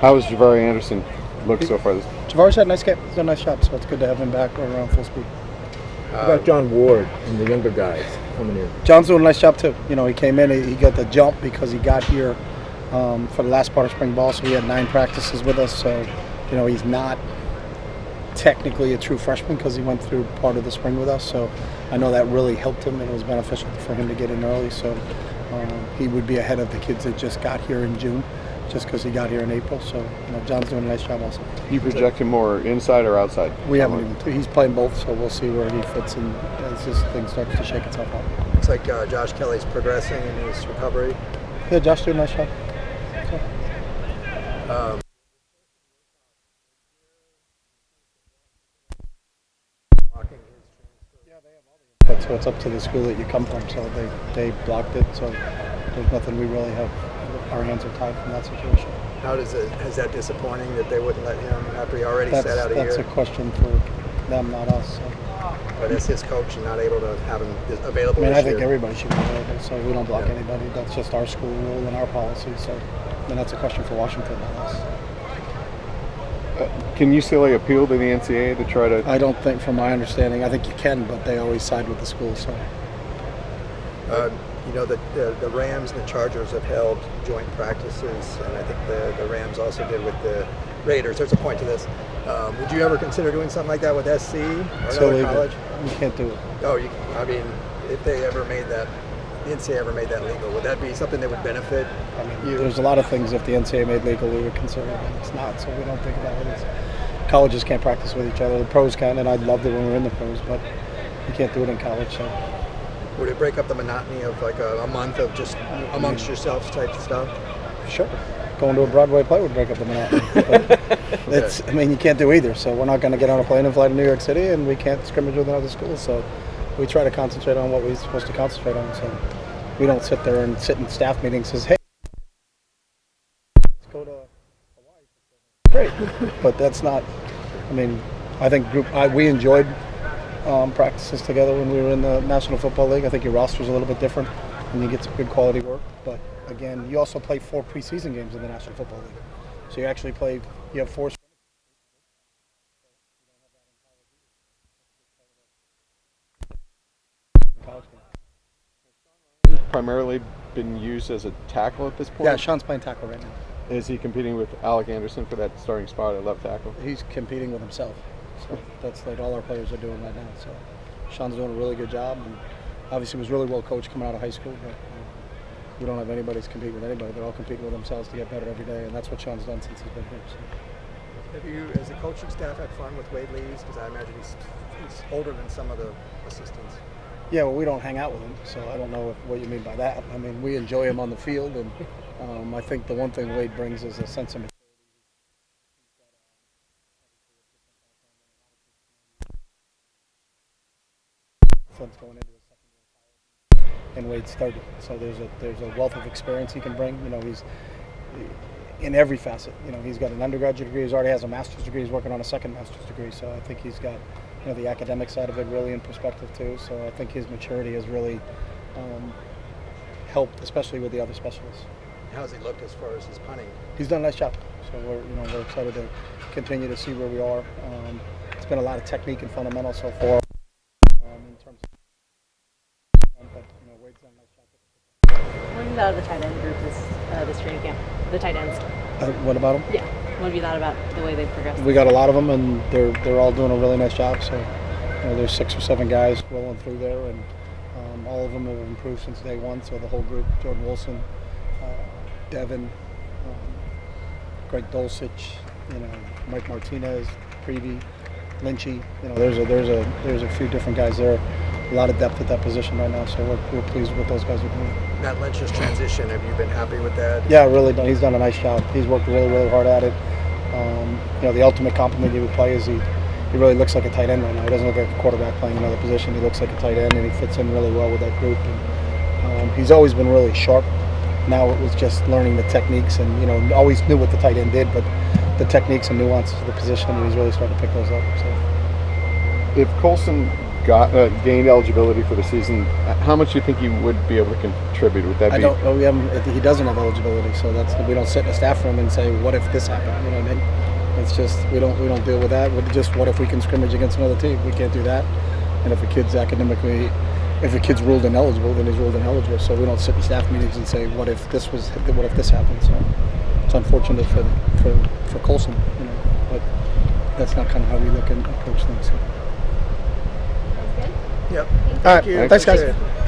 How has Javari Anderson looked so far? Javari's had a nice game. He's done a nice job, so it's good to have him back around full speed. How about John Ward and the younger guys coming in? John's doing a nice job too. You know, he came in, he got the jump because he got here for the last part of spring ball, so he had 9 practices with us. So, you know, he's not technically a true freshman because he went through part of the spring with us. So I know that really helped him, and it was beneficial for him to get in early. So he would be ahead of the kids that just got here in June, just because he got here in April. So, you know, John's doing a nice job also. You project him more inside or outside? We haven't even. He's playing both, so we'll see where he fits in as this thing starts to shake itself out. Looks like Josh Kelly's progressing in his recovery. Yeah, Josh doing a nice job. So it's up to the school that you come from. So they blocked it. So there's nothing we really have. Our hands are tied from that situation. How does it? Is that disappointing that they wouldn't let him after he already sat out a year? That's a question for them, not us. So. But as his coach, and not able to have him available. I mean, this I think year. everybody should be available. So we don't block anybody. That's just our school rule and our policy. So then that's a question for Washington, not us. Can UCLA appeal to the NCAA to try to? I don't think, from my understanding, I think you can, but they always side with the school. So. You know, the Rams and the Chargers have held joint practices, and I think the Rams also did with the Raiders. There's a point to this. Would you ever consider doing something like that with SC or another college? You can't do it. Oh, I mean, if they ever made that, the NCAA ever made that legal, would that be something that would benefit you? There's a lot of things if the NCAA made legal we would consider, but it's not, so we don't think about it. Colleges can't practice with each other. The pros can, and I'd love it when we're in the pros, but you can't do it in college. So. Would it break up the monotony of like a month of just amongst yourselves type stuff? Sure. Going to a Broadway play would break up the monotony. But I mean, you can't do either. So we're not going to get on a plane and fly to New York City, and we can't scrimmage with another school. So we try to concentrate on what we're supposed to concentrate on. So we don't sit there and sit in staff meetings and say, hey, let's go to Hawaii. Great. But that's not, I mean, I think we enjoyed practices together when we were in the National Football League. I think your roster's a little bit different and you get some good quality work. But again, you also play 4 preseason games in the National Football League. So you actually you have 4 college games. Primarily been used as a tackle at this point? Yeah, Sean's playing tackle right now. Is he competing with Alec Anderson for that starting spot at left tackle? He's competing with himself. So that's like all our players are doing right now. So Sean's doing a really good job, and obviously was really well coached coming out of high school. But we don't have anybody that's competing with anybody. They're all competing with themselves to get better every day, and that's what Sean's done since he's been here. So. Have you, as a coaching staff, had fun with Wade Lees? Because I imagine he's older than some of the assistants. Yeah, well, we don't hang out with him, so I don't know what you mean by that. I mean, we enjoy him on the field, and I think the one thing Wade brings is a sense of maturity. Since going into his second year in college, and Wade's third, so there's a wealth of experience he can bring. You know, he's in every facet. You know, he's got an undergraduate degree. He already has a master's degree. He's working on a second master's degree. So I think he's got, you know, the academic side of it really in perspective too. So I think his maturity has really helped, especially with the other specialists. How's he looked as far as his punting? He's done a nice job. So we're excited to continue to see where we are. It's been a lot of technique and fundamentals so far. In terms of, but you know, Wade's done a nice job. What have you thought of the tight end group this training camp? The tight ends. What about them? Yeah. What have you thought about the way they've progressed? We got a lot of them, and they're all doing a really nice job. So, you know, there's 6 or 7 guys rolling through there, and all of them have improved since day one. So the whole group: Jordan Wilson, Devin, Greg Dulcich, you know, Mike Martinez, Prevey, Lynchy. You know, there's a few different guys there. A lot of depth at that position right now, so we're pleased with what those guys are doing. Matt Lynch's transition, have you been happy with that? Yeah, really. He's done a nice job. He's worked really, really hard at it. You know, the ultimate compliment he would play is he really looks like a tight end right now. He doesn't look like a quarterback playing another position. He looks like a tight end, and he fits in really well with that group. And he's always been really sharp. Now it was just learning the techniques, and you know, always knew what the tight end did, but the techniques and nuances of the position, and he's really starting to pick those up. So. If Colson gained eligibility for the season, how much do you think he would be able to contribute? Would that be? I don't. Well, he doesn't have eligibility, so we don't sit in a staff room and say, "What if this happened?" You know what I mean? It's just we don't deal with that. With just what if we can scrimmage against another team? We can't do that. And if a kid's ruled ineligible, then he's ruled ineligible. So we don't sit in staff meetings and say, "What if this happened?" So it's unfortunate for Colson, you know, but that's not kind of how we look and approach things. So. Yep. All right, Thank you. thanks guys. Appreciate it.